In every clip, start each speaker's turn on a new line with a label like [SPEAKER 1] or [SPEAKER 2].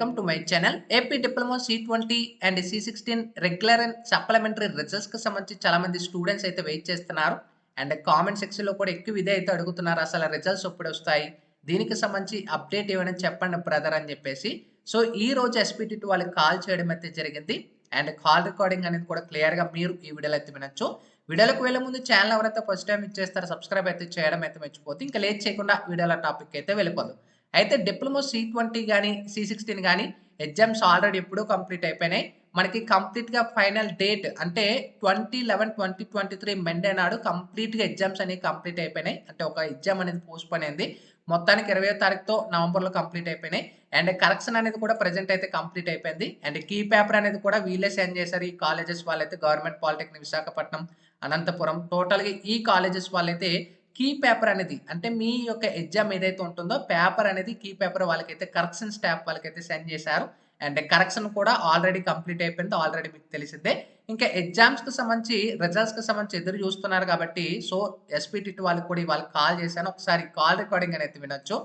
[SPEAKER 1] Welcome to my channel. AP diploma C20 and C16 regular and supplementary రిజల్ట్స్‌కి సంబంధించి చాలా మంది స్టూడెంట్స్ అయితే వెయిట్ చేస్తున్నారు. అండ్ కామెంట్ సెక్షన్‌లో కూడా ఎక్కువ ఇదే అయితే అడుగుతున్నారు. అసలు రిజల్ట్స్ ఎప్పుడొస్తాయి? దీనికి సంబంధించి అప్డేట్ ఏమైనా చెప్పండి బ్రదర్ అని చెప్పేసి. సో, ఈరోజు ఎస్పీటీ2 వాళ్ళకి కాల్ చేయడం అయితే జరిగింది. అండ్ కాల్ రికార్డింగ్ అనేది కూడా క్లియర్‌గా మీరు ఈ వీడియోలో అయితే వినొచ్చు. వీడియోలోకి వెళ్ళే ముందు ఛానల్ ఎవరైతే ఫస్ట్ టైమ్ ఇచ్చేస్తారో సబ్స్క్రైబ్ అయితే చేయడం అయితే మర్చిపోద్దు. ఇంకా లేట్ చేయకుండా వీడియోల టాపిక్ అయితే వెళ్ళిపోదాం. అయితే డిప్లొమా C20 గాని, C16 గాని ఎగ్జామ్స్ ఆల్రెడీ ఎప్పుడో కంప్లీట్ అయిపోయినాయి. మనకి కంప్లీట్‌గా ఫైనల్ డేట్ అంటే 20/11/2023 మండే నాడు కంప్లీట్‌గా ఎగ్జామ్స్ అనేవి కంప్లీట్ అయిపోయినాయి. అంటే ఒక ఎగ్జామ్ అనేది పోస్ట్‌పోన్ అయింది. మొత్తానికి 20వ తారీఖుతో నవంబర్‌లో కంప్లీట్ అయిపోయినాయి. అండ్ కరెక్షన్ అనేది కూడా ప్రెజెంట్ అయితే కంప్లీట్ అయిపోయింది. అండ్ కీ పేపర్ అనేది కూడా వీళ్ళే సెండ్ చేశారు. ఈ కాలేజెస్ వాళ్ళైతే గవర్నమెంట్ పాలిటెక్నిక్ విశాఖపట్నం, అనంతపురం టోటల్‌గా ఈ కాలేజెస్ వాళ్ళైతే కీ పేపర్ అనేది అంటే మీ యొక్క ఎగ్జామ్ ఏదైతే ఉంటుందో పేపర్ అనేది కీ పేపర్ వాళ్ళకైతే కరెక్షన్ స్టాఫ్ వాళ్ళకైతే సెండ్ చేశారు. అండ్ కరెక్షన్ కూడా ఆల్రెడీ కంప్లీట్ అయిపోయింది. ఆల్రెడీ మీకు తెలిసిందే. ఇంకా ఎగ్జామ్స్‌కి సంబంధించి రిజల్ట్స్‌కి సంబంధించి ఎదురు చూస్తున్నారు కాబట్టి సో, ఎస్పీటీ2 వాళ్ళకి కూడా ఇవాళ కాల్ చేశాను. ఒకసారి కాల్ రికార్డింగ్ అనేది వినొచ్చు.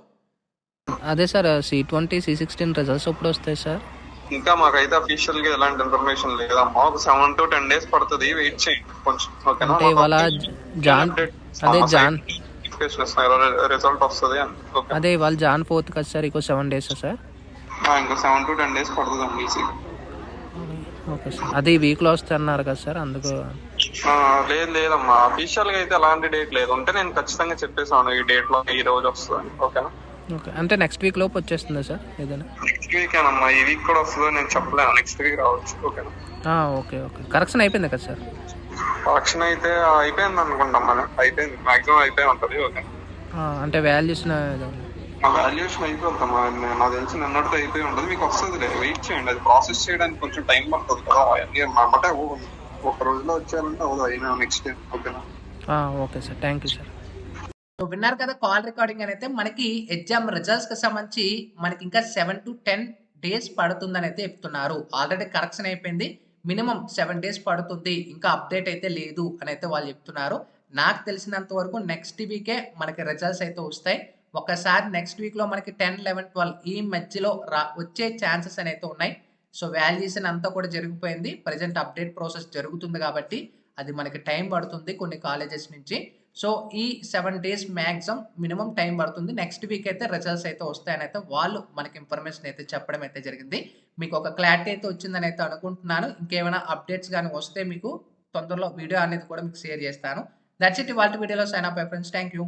[SPEAKER 2] అదే sir C20, C16 results ఎప్పుడొస్తాయి sir?
[SPEAKER 3] ఇంకా మాకైతే అఫీషియల్ గా ఎలాంటి ఇన్ఫర్మేషన్ లేదమ్మా. ఒక 7 to 10 days పడుతుంది. వెయిట్ చేయండి కొంచెం. ఓకేనా?
[SPEAKER 2] అంటే ఇవాళ జాన్
[SPEAKER 3] రిజల్ట్ వస్తుంది.
[SPEAKER 2] అదే ఇవాళ జాన్ 4th కదా సార్, ఇంకో 7 days సార్?
[SPEAKER 3] ఇంకా 7 to 10 days పడుతుంది ఈజీ.
[SPEAKER 2] Okay sir. అదే ఈ వీక్లో వస్తే అన్నారు కదా సార్, అందుకు.
[SPEAKER 3] లేదమ్మా, అఫీషియల్ గా అయితే ఎలాంటి డేట్ లేదు. ఉంటే నేను ఖచ్చితంగా చెప్పేసాను ఈ డేట్ లో ఈ రోజు వస్తుంది. ఓకేనా?
[SPEAKER 2] ఓకే, అంటే నెక్స్ట్ వీక్ లోపు వచ్చేస్తుందా సార్ ఏదైనా?
[SPEAKER 3] నెక్స్ట్ వీక్ ఏనమ్మా, ఈ వీక్ కూడా వస్తుందో నేను చెప్పలేను. నెక్స్ట్ వీక్ రావచ్చు. ఓకేనా?
[SPEAKER 2] Okay okay. కరెక్షన్ అయిపోయింది కదా సార్?
[SPEAKER 3] కరెక్షన్ అయితే అయిపోయింది అనుకుంటాం. మనం అయిపోయింది, మాక్సిమం అయిపోయి ఉంటుంది. ఓకే,
[SPEAKER 2] అంటే వాల్యూషన్
[SPEAKER 3] వాల్యుయేషన్ అయిపోతామా? నాకు తెలిసి నిన్నటితో అయిపోయి ఉంటుంది. మీకు వస్తుంది, వెయిట్ చేయండి. అది ప్రాసెస్ చేయడానికి కొంచెం టైం పడుతుంది కదా. అన్నీ అంటే ఒక రోజులో వచ్చారంటే అవును అయినా నెక్స్ట్ డే. ఓకేనా?
[SPEAKER 2] Okay sir, thank you sir.
[SPEAKER 1] So, విన్నారు కదా కాల్ రికార్డింగ్ అయితే మనకి ఎగ్జామ్ రిజల్ట్స్‌కి సంబంధించి మనకి ఇంకా 7 to 10 డేస్ పడుతుందని అయితే చెప్తున్నారు. ఆల్రెడీ కరెక్షన్ అయిపోయింది. మినిమమ్ 7 డేస్ పడుతుంది. ఇంకా అప్డేట్ అయితే లేదు అని అయితే వాళ్ళు చెప్తున్నారు. నాకు తెలిసినంత వరకు నెక్స్ట్ వీకే మనకి రిజల్ట్స్ అయితే వస్తాయి. ఒకసారి నెక్స్ట్ వీక్‌లో మనకి 10, 11, 12 ఈ మధ్యలో వచ్చే ఛాన్సెస్ అయితే ఉన్నాయి. సో, వాల్యుయేషన్ అంతా కూడా జరిగిపోయింది. ప్రెజెంట్ అప్డేట్ ప్రాసెస్ జరుగుతుంది కాబట్టి అది మనకి టైం పడుతుంది కొన్ని కాలేజెస్ నుంచి. సో, ఈ 7 డేస్ మాక్సిమం మినిమమ్ టైం పడుతుంది. నెక్స్ట్ వీక్ అయితే రిజల్ట్స్ అయితే వస్తాయని అయితే వాళ్ళు మనకి ఇన్ఫర్మేషన్ అయితే చెప్పడం అయితే జరిగింది. మీకు ఒక క్లారిటీ అయితే వచ్చిందని అయితే అనుకుంటున్నాను. ఇంకేమైనా అప్డేట్స్ గాని వస్తే మీకు తొందరలో వీడియో అనేది కూడా మీకు షేర్ చేస్తాను. దట్స్ ఇట్ ఇవాల్టి వీడియోలో. Sign off bye friends. Thank you.